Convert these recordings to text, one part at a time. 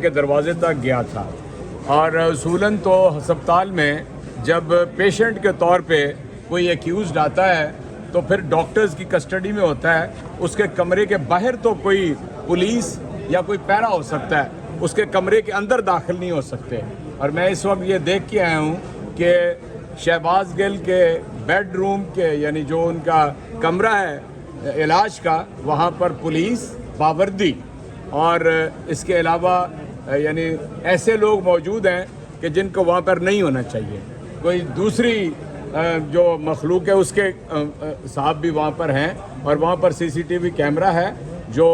کے دروازے تک گیا تھا، اور اصولاً تو ہسپتال میں جب پیشنٹ کے طور پہ کوئی ایکیوزڈ آتا ہے تو پھر ڈاکٹرز کی کسٹڈی میں ہوتا ہے، اس کے کمرے کے باہر تو کوئی پولیس یا کوئی پیرا ہو سکتا ہے، اس کے کمرے کے اندر داخل نہیں ہو سکتے۔ اور میں اس وقت یہ دیکھ کے آیا ہوں کہ شہباز گل کے بیڈ روم کے یعنی جو ان کا کمرہ ہے علاج کا، وہاں پر پولیس پابندی، اور اس کے علاوہ یعنی ایسے لوگ موجود ہیں کہ جن کو وہاں پر نہیں ہونا چاہیے۔ کوئی دوسری جو مخلوق ہے اس کے صاحب بھی وہاں پر ہیں، اور وہاں پر سی سی ٹی وی کیمرہ ہے جو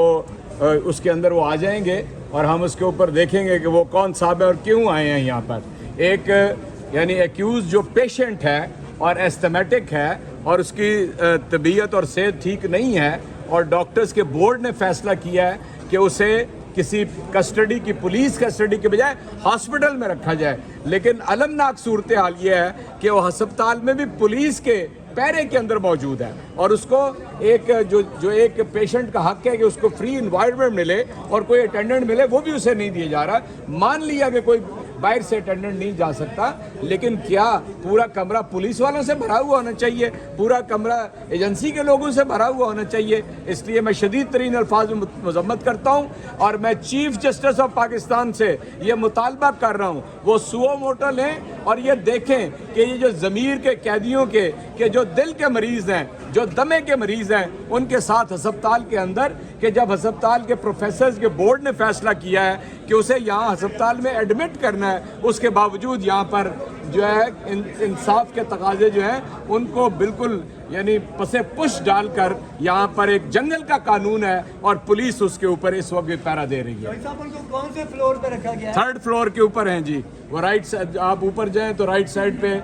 اس کے اندر وہ آ جائیں گے اور ہم اس کے اوپر دیکھیں گے کہ وہ کون صاحب ہے اور کیوں آئے ہیں یہاں پر۔ ایک یعنی ایکیوز جو پیشنٹ ہے اور ایستمیٹک ہے اور اس کی طبیعت اور صحت ٹھیک نہیں ہے، اور ڈاکٹرز کے بورڈ نے فیصلہ کیا ہے کہ اسے کسی کسٹڈی کی پولیس کسٹڈی کے بجائے ہاسپٹل میں رکھا جائے، لیکن المناک صورتحال یہ ہے کہ وہ ہسپتال میں بھی پولیس کے پیرے کے اندر موجود ہے، اور اس کو ایک جو ایک پیشنٹ کا حق ہے کہ اس کو فری انوائرمنٹ ملے اور کوئی اٹینڈنٹ ملے، وہ بھی اسے نہیں دیا جا رہا۔ مان لیا کہ کوئی باہر سے اٹینڈنٹ نہیں جا سکتا، لیکن کیا پورا کمرہ پولیس والوں سے بھرا ہوا ہونا چاہیے؟ پورا کمرہ ایجنسی کے لوگوں سے بھرا ہوا ہونا چاہیے؟ اس لیے میں شدید ترین الفاظ میں مذمت کرتا ہوں، اور میں چیف جسٹس آف پاکستان سے یہ مطالبہ کر رہا ہوں وہ سو موٹو لیں اور یہ دیکھیں کہ یہ جو ضمیر کے قیدیوں کے کہ جو دل کے مریض ہیں، جو دمے کے مریض ہیں، ان کے ساتھ ہسپتال کے اندر، کہ جب ہسپتال کے پروفیسرز کے بورڈ نے فیصلہ کیا ہے کہ اسے یہاں ہسپتال میں ایڈمٹ کرنا ہے، اس کے باوجود یہاں پر جو ہے انصاف کے تقاضے جو ہیں ان کو بالکل یعنی پسے پش ڈال کر یہاں پر ایک جنگل کا قانون ہے، اور پولیس اس کے اوپر اس وقت پہرا دے رہی ہے۔ کون سے فلور پہ رکھا گیا ہے؟ 3rd فلور کے اوپر ہیں جی، وہ رائٹ سائڈ، آپ اوپر جائیں تو رائٹ سائڈ پہ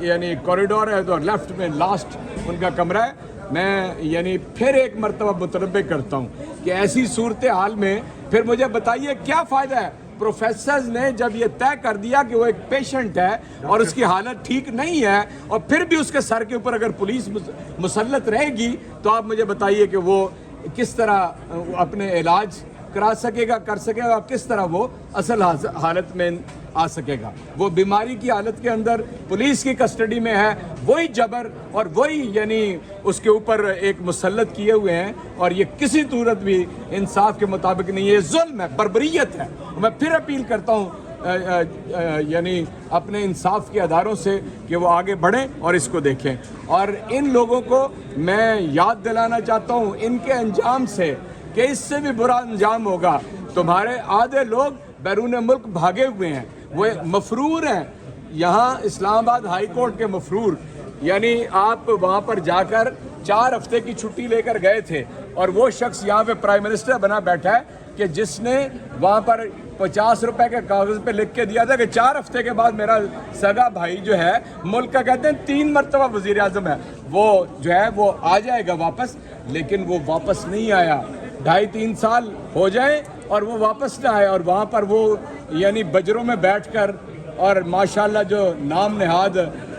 یعنی کوریڈور ہے، تو لیفٹ میں لاسٹ ان کا کمرہ ہے۔ میں یعنی پھر ایک مرتبہ متنبہ کرتا ہوں کہ ایسی صورتحال میں پھر مجھے بتائیے کیا فائدہ ہے؟ پروفیسرز نے جب یہ طے کر دیا کہ وہ ایک پیشنٹ ہے اور اس کی حالت ٹھیک نہیں ہے، اور پھر بھی اس کے سر کے اوپر اگر پولیس مسلط رہے گی، تو آپ مجھے بتائیے کہ وہ کس طرح اپنے علاج کرا سکے گا، کر سکے گا، کس طرح وہ اصل حالت میں آ سکے گا؟ وہ بیماری کی حالت کے اندر پولیس کی کسٹڈی میں ہے، وہی جبر اور وہی یعنی اس کے اوپر ایک مسلط کیے ہوئے ہیں، اور یہ کسی صورت بھی انصاف کے مطابق نہیں ہے، یہ ظلم ہے، بربریت ہے۔ میں پھر اپیل کرتا ہوں یعنی اپنے انصاف کے اداروں سے کہ وہ آگے بڑھیں اور اس کو دیکھیں، اور ان لوگوں کو میں یاد دلانا چاہتا ہوں ان کے انجام سے کہ اس سے بھی برا انجام ہوگا۔ تمہارے آدھے لوگ بیرون ملک بھاگے ہوئے ہیں، وہ مفرور ہیں، یہاں اسلام آباد ہائی کورٹ کے مفرور، یعنی آپ وہاں پر جا کر 4 ہفتے کی چھٹی لے کر گئے تھے، اور وہ شخص یہاں پہ پرائم منسٹر بنا بیٹھا ہے کہ جس نے وہاں پر 50 روپے کے کاغذ پہ لکھ کے دیا تھا کہ 4 ہفتے کے بعد میرا سگا بھائی جو ہے ملک کا کہتے ہیں 3 مرتبہ وزیر اعظم ہے، وہ جو ہے وہ آ جائے گا واپس، لیکن وہ واپس نہیں آیا۔ 2.5-3 سال ہو جائیں اور وہ واپس نہ آئے، اور وہاں پر وہ یعنی بجروں میں بیٹھ کر، اور ماشاءاللہ جو نام نہاد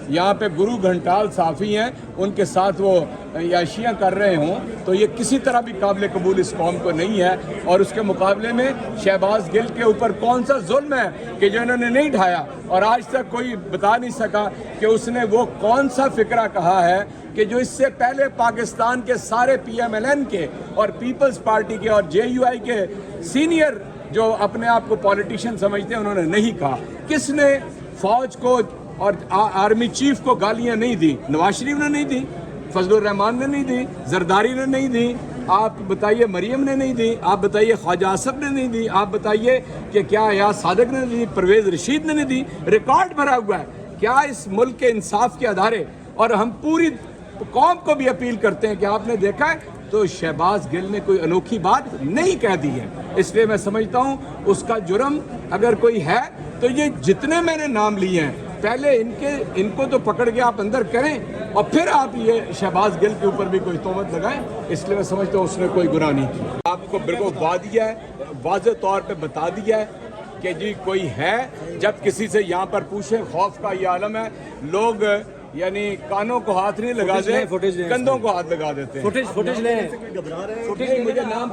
یہاں پہ گرو گھنٹال صافی ہیں ان کے ساتھ وہ عیاشیاں کر رہے ہوں، تو یہ کسی طرح بھی قابل قبول اس قوم کو نہیں ہے۔ اور اس کے مقابلے میں شہباز گل کے اوپر کون سا ظلم ہے کہ جو انہوں نے نہیں ڈھایا، اور آج تک کوئی بتا نہیں سکا کہ اس نے وہ کون سا فقرہ کہا ہے کہ جو اس سے پہلے پاکستان کے سارے پی ایم ایل این کے اور پیپلز پارٹی کے اور جے یو آئی کے سینئر جو اپنے آپ کو پولیٹیشین سمجھتے ہیں انہوں نے نہیں کہا۔ کس نے فوج کو اور آرمی چیف کو گالیاں نہیں دی؟ نواز شریف نے نہیں دی، فضل الرحمان نے نہیں دی، زرداری نے نہیں دی، آپ بتائیے مریم نے نہیں دی، آپ بتائیے خواجہ آصف نے نہیں دی، آپ بتائیے کہ کیا یا صادق نے نہیں دی، پرویز رشید نے نہیں دی۔ ریکارڈ بھرا ہوا ہے۔ کیا اس ملک کے انصاف کے ادارے، اور ہم پوری قوم کو بھی اپیل کرتے ہیں کہ آپ نے دیکھا ہے تو شہباز گل نے کوئی انوکھی بات نہیں کہہ دی ہے، اس لیے میں سمجھتا ہوں اس کا جرم اگر کوئی ہے تو یہ جتنے میں نے نام لیے ہیں پہلے ان کو تو پکڑ کے آپ اندر کریں، اور پھر آپ یہ شہباز گل کے اوپر بھی کوئی تہمت لگائیں، اس لیے میں سمجھتا ہوں اس نے کوئی گناہ نہیں کیا۔ آپ کو بالکل واضح طور پہ بتا دیا ہے کہ جی کوئی ہے، جب کسی سے یہاں پر پوچھیں خوف کا یہ عالم ہے، لوگ یعنی کانوں کو ہاتھ نہیں لگاتے، کندھوں کو ہاتھ لگا دیتے ہیں۔ فوٹیج لیں، مجھے نام